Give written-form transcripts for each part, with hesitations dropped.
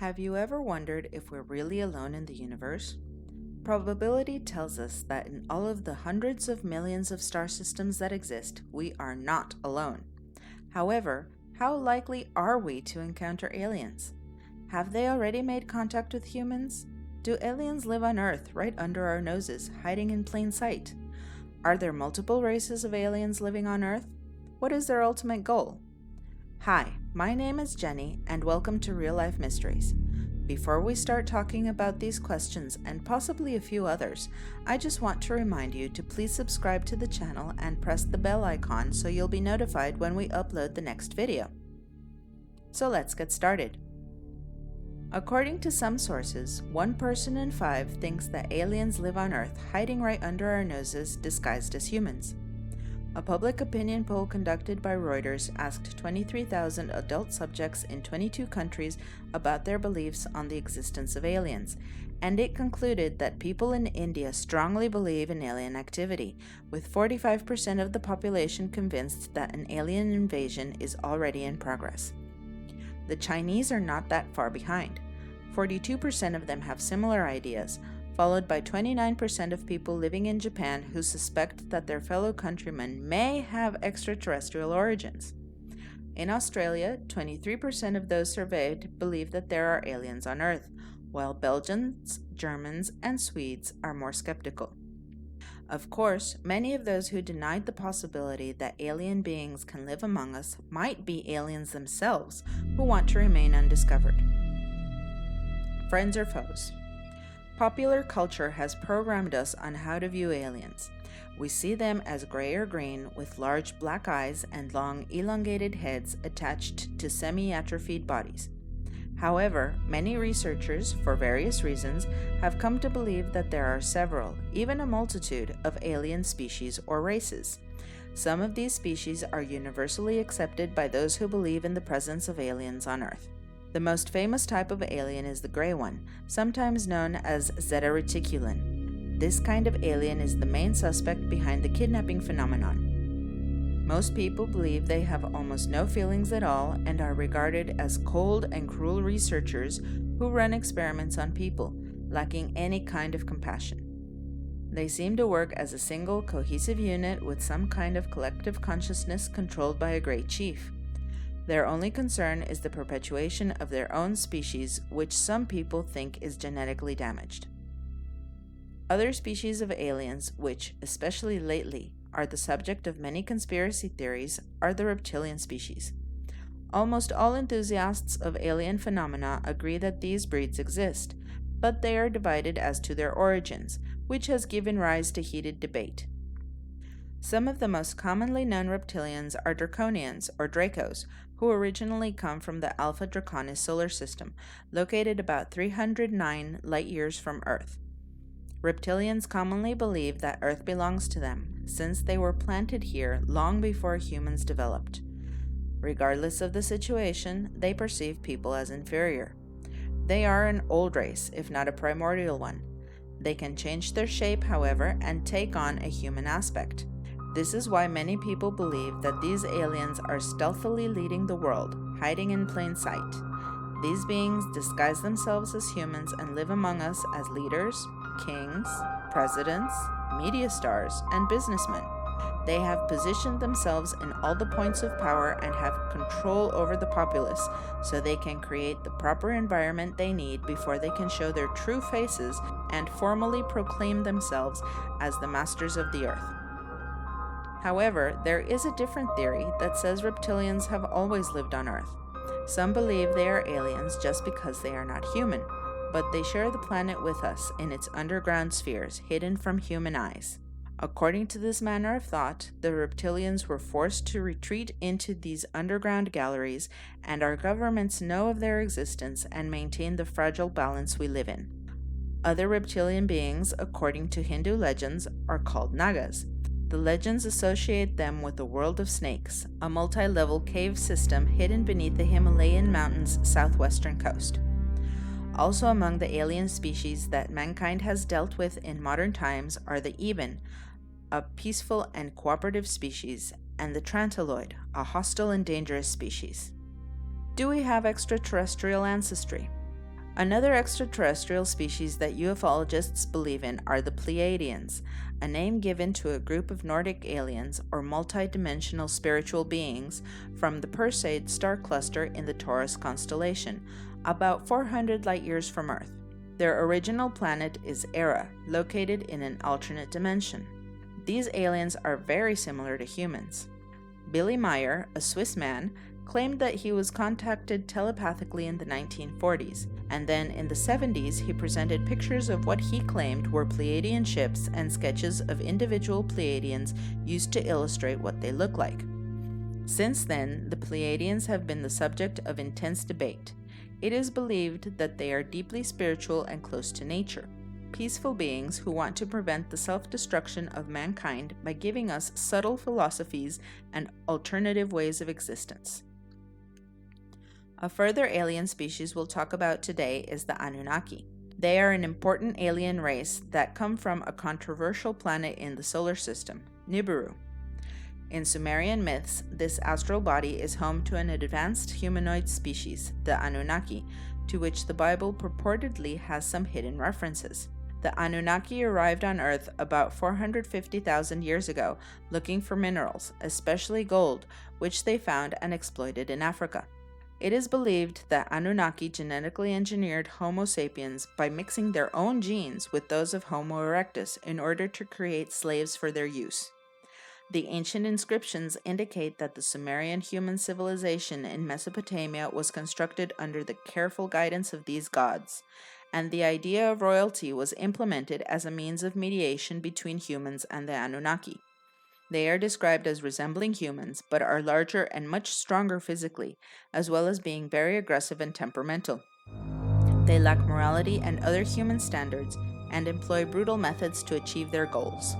Have you ever wondered if we're really alone in the universe? Probability tells us that in all of the hundreds of millions of star systems that exist, we are not alone. However, how likely are we to encounter aliens? Have they already made contact with humans? Do aliens live on Earth right under our noses, hiding in plain sight? Are there multiple races of aliens living on Earth? What is their ultimate goal? Hi, my name is Jenny, and welcome to Real Life Mysteries. Before we start talking about these questions and possibly a few others, I just want to remind you to please subscribe to the channel and press the bell icon so you'll be notified when we upload the next video. So let's get started. According to some sources, 1 person in 5 thinks that aliens live on Earth, hiding right under our noses, disguised as humans. A public opinion poll conducted by Reuters asked 23,000 adult subjects in 22 countries about their beliefs on the existence of aliens, and it concluded that people in India strongly believe in alien activity, with 45% of the population convinced that an alien invasion is already in progress. The Chinese are not that far behind. 42% of them have similar ideas, followed by 29% of people living in Japan who suspect that their fellow countrymen may have extraterrestrial origins. In Australia, 23% of those surveyed believe that there are aliens on Earth, while Belgians, Germans, and Swedes are more skeptical. Of course, many of those who denied the possibility that alien beings can live among us might be aliens themselves who want to remain undiscovered. Friends or foes? Popular culture has programmed us on how to view aliens. We see them as gray or green with large black eyes and long elongated heads attached to semi-atrophied bodies. However, many researchers, for various reasons, have come to believe that there are several, even a multitude, of alien species or races. Some of these species are universally accepted by those who believe in the presence of aliens on Earth. The most famous type of alien is the gray one, sometimes known as Zeta Reticulans. This kind of alien is the main suspect behind the kidnapping phenomenon. Most people believe they have almost no feelings at all and are regarded as cold and cruel researchers who run experiments on people, lacking any kind of compassion. They seem to work as a single, cohesive unit with some kind of collective consciousness controlled by a great chief. Their only concern is the perpetuation of their own species, which some people think is genetically damaged. Other species of aliens, which, especially lately, are the subject of many conspiracy theories, are the reptilian species. Almost all enthusiasts of alien phenomena agree that these breeds exist, but they are divided as to their origins, which has given rise to heated debate. Some of the most commonly known reptilians are draconians, or Dracos, who originally come from the Alpha Draconis solar system, located about 309 light-years from Earth. Reptilians commonly believe that Earth belongs to them, since they were planted here long before humans developed. Regardless of the situation, they perceive people as inferior. They are an old race, if not a primordial one. They can change their shape, however, and take on a human aspect. This is why many people believe that these aliens are stealthily leading the world, hiding in plain sight. These beings disguise themselves as humans and live among us as leaders, kings, presidents, media stars, and businessmen. They have positioned themselves in all the points of power and have control over the populace, so they can create the proper environment they need before they can show their true faces and formally proclaim themselves as the masters of the Earth. However, there is a different theory that says reptilians have always lived on Earth. Some believe they are aliens just because they are not human, but they share the planet with us in its underground spheres, hidden from human eyes. According to this manner of thought, the reptilians were forced to retreat into these underground galleries, and our governments know of their existence and maintain the fragile balance we live in. Other reptilian beings, according to Hindu legends, are called Nagas. The legends associate them with the world of snakes, a multi-level cave system hidden beneath the Himalayan mountains' southwestern coast. Also among the alien species that mankind has dealt with in modern times are the Eben, a peaceful and cooperative species, and the Trantiloid, a hostile and dangerous species. Do we have extraterrestrial ancestry? Another extraterrestrial species that ufologists believe in are the Pleiadians, a name given to a group of Nordic aliens or multidimensional spiritual beings from the Perseid Star Cluster in the Taurus constellation, about 400 light-years from Earth. Their original planet is Erra, located in an alternate dimension. These aliens are very similar to humans. Billy Meyer, a Swiss man, claimed that he was contacted telepathically in the 1940s, and then in the 70s he presented pictures of what he claimed were Pleiadian ships and sketches of individual Pleiadians used to illustrate what they look like. Since then, the Pleiadians have been the subject of intense debate. It is believed that they are deeply spiritual and close to nature, peaceful beings who want to prevent the self-destruction of mankind by giving us subtle philosophies and alternative ways of existence. A further alien species we'll talk about today is the Anunnaki. They are an important alien race that come from a controversial planet in the solar system, Nibiru. In Sumerian myths, this astral body is home to an advanced humanoid species, the Anunnaki, to which the Bible purportedly has some hidden references. The Anunnaki arrived on Earth about 450,000 years ago, looking for minerals, especially gold, which they found and exploited in Africa. It is believed that Anunnaki genetically engineered Homo sapiens by mixing their own genes with those of Homo erectus in order to create slaves for their use. The ancient inscriptions indicate that the Sumerian human civilization in Mesopotamia was constructed under the careful guidance of these gods, and the idea of royalty was implemented as a means of mediation between humans and the Anunnaki. They are described as resembling humans, but are larger and much stronger physically, as well as being very aggressive and temperamental. They lack morality and other human standards, and employ brutal methods to achieve their goals.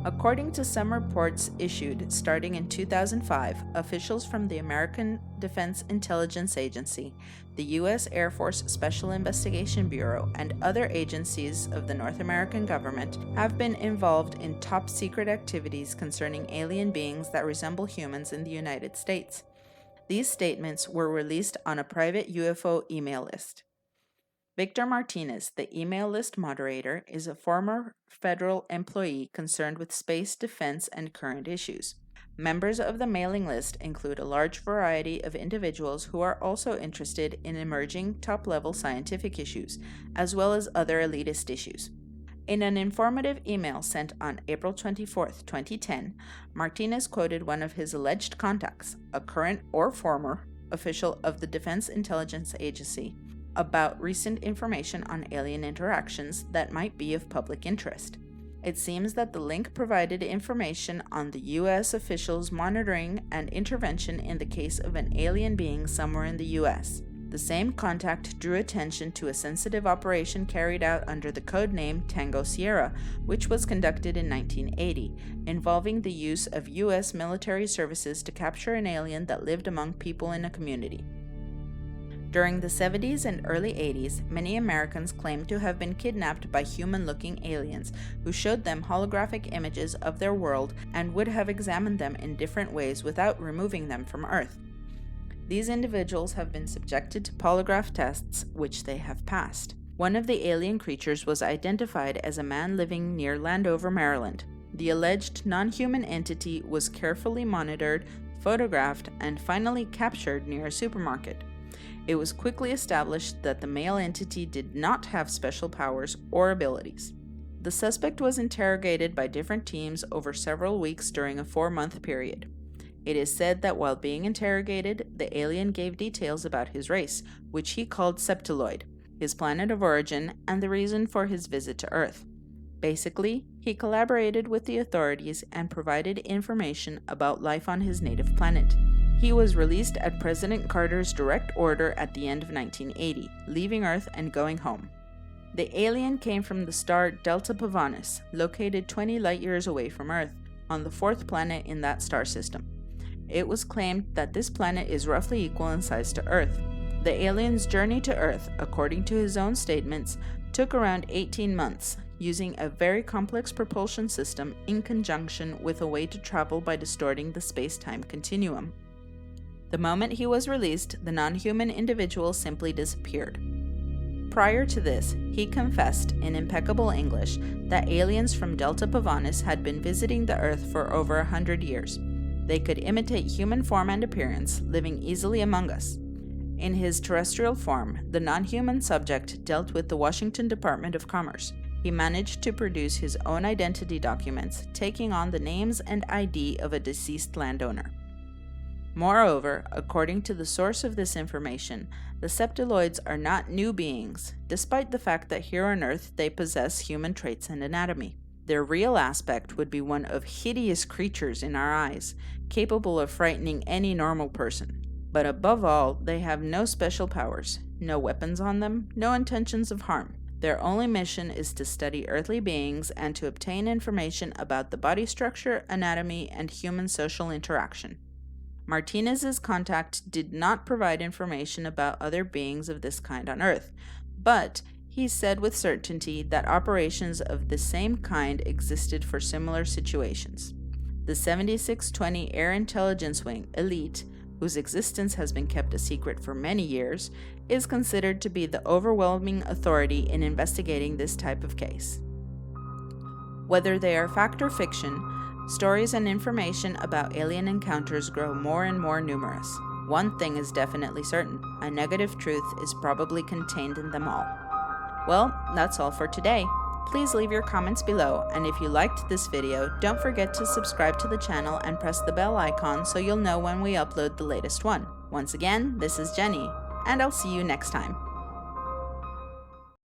According to some reports issued starting in 2005, officials from the American Defense Intelligence Agency, the U.S. Air Force Special Investigation Bureau, and other agencies of the North American government have been involved in top-secret activities concerning alien beings that resemble humans in the United States. These statements were released on a private UFO email list. Victor Martinez, the email list moderator, is a former federal employee concerned with space, defense, and current issues. Members of the mailing list include a large variety of individuals who are also interested in emerging top-level scientific issues, as well as other elitist issues. In an informative email sent on April 24, 2010, Martinez quoted one of his alleged contacts, a current or former official of the Defense Intelligence Agency, about recent information on alien interactions that might be of public interest. It seems that the link provided information on the U.S. officials' monitoring and intervention in the case of an alien being somewhere in the U.S. The same contact drew attention to a sensitive operation carried out under the code name Tango Sierra, which was conducted in 1980, involving the use of U.S. military services to capture an alien that lived among people in a community. During the 70s and early 80s, many Americans claimed to have been kidnapped by human-looking aliens who showed them holographic images of their world and would have examined them in different ways without removing them from Earth. These individuals have been subjected to polygraph tests, which they have passed. One of the alien creatures was identified as a man living near Landover, Maryland. The alleged non-human entity was carefully monitored, photographed, and finally captured near a supermarket. It was quickly established that the male entity did not have special powers or abilities. The suspect was interrogated by different teams over several weeks during a 4-month period. It is said that while being interrogated, the alien gave details about his race, which he called Septiloid, his planet of origin, and the reason for his visit to Earth. Basically, he collaborated with the authorities and provided information about life on his native planet. He was released at President Carter's direct order at the end of 1980, leaving Earth and going home. The alien came from the star Delta Pavonis, located 20 light-years away from Earth, on the 4th planet in that star system. It was claimed that this planet is roughly equal in size to Earth. The alien's journey to Earth, according to his own statements, took around 18 months, using a very complex propulsion system in conjunction with a way to travel by distorting the space-time continuum. The moment he was released, the non-human individual simply disappeared. Prior to this, he confessed in impeccable English that aliens from Delta Pavonis had been visiting the Earth for over 100 years. They could imitate human form and appearance, living easily among us. In his terrestrial form, the non-human subject dealt with the Washington Department of Commerce. He managed to produce his own identity documents, taking on the names and ID of a deceased landowner. Moreover, according to the source of this information, the Septiloids are not new beings, despite the fact that here on Earth they possess human traits and anatomy. Their real aspect would be one of hideous creatures in our eyes, capable of frightening any normal person. But above all, they have no special powers, no weapons on them, no intentions of harm. Their only mission is to study earthly beings and to obtain information about the body structure, anatomy, and human social interaction. Martinez's contact did not provide information about other beings of this kind on Earth, but he said with certainty that operations of the same kind existed for similar situations. The 7620 Air Intelligence Wing Elite, whose existence has been kept a secret for many years, is considered to be the overwhelming authority in investigating this type of case. Whether they are fact or fiction, stories and information about alien encounters grow more and more numerous. One thing is definitely certain: a negative truth is probably contained in them all. Well, that's all for today. Please leave your comments below, and if you liked this video, don't forget to subscribe to the channel and press the bell icon so you'll know when we upload the latest one. Once again, this is Jenny, and I'll see you next time.